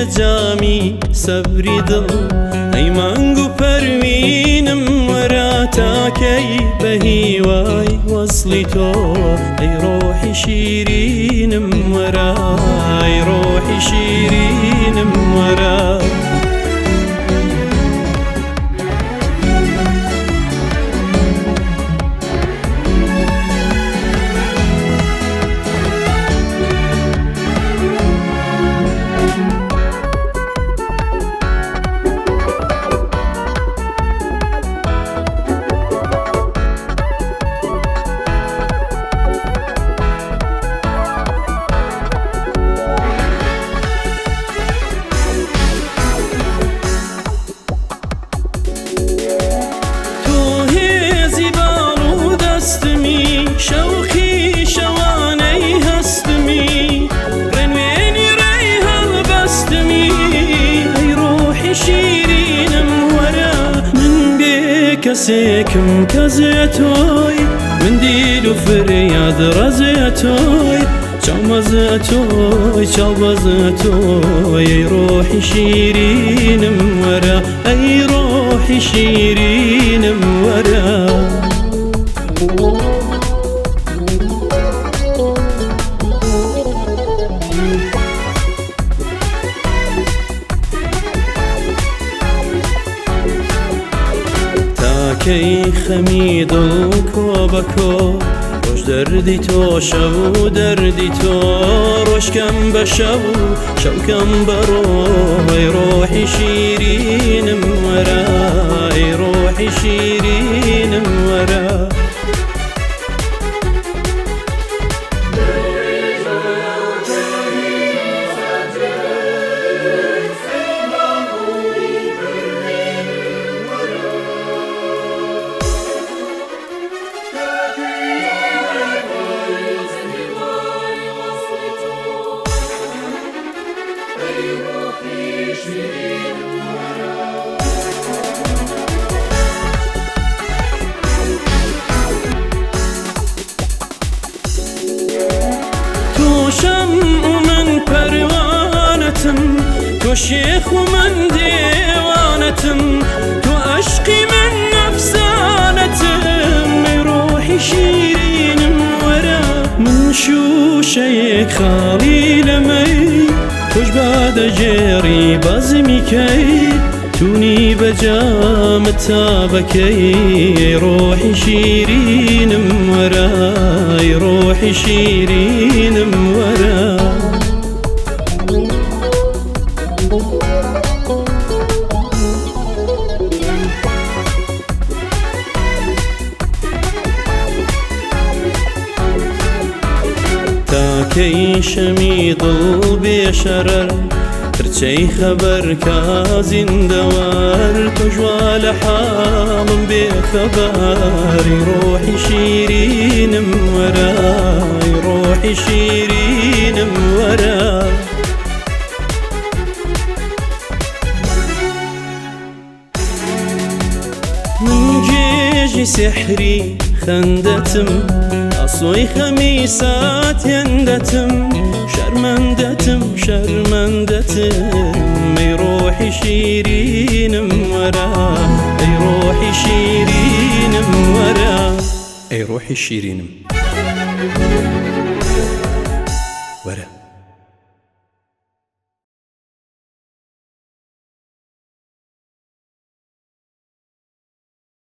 بجامي سبري دل اي مانگو پروینم وراتاكي بهيواي وصلي تو اي روحي شيرينم ورا اي روحي شيرينم ورا شوقي شواني هستمي رنويني ريها البستمي اي روحي شيرين ورا من بيك سيكم كزيتوي من ديلو فرياد رزيتوي شومزتوي شوبزتوي اي روحي شيرين ورا اي روحي شيرين ورا كي خميد الكوبكو روش دردي تو شو دردي تو روش كم بشو شو كم برو اي روحي شيرين ورا اي روحي شيرين ورا تو شمع ومن پروانتم تو شيخ ومن ديوانتم تو عشقي من نفسانتم روحي شيرين ورا من شو شيك خالي لمي توش بعد جيري بازمي كي توني بجام تابكي روحي شيرين ورا روحي شيرين ورا تاكي شميد البشرر ترچي خبر كازين دوار تجوال حال بخبر روحي شيرين ورا روحي شيرين ورا من جيجي سحري خندتم أصوي خميسات يندتم شرمندتم شرمندتم اي روحي شيرين ورا اي روحي شيرين ورا اي روحي شيرين ورا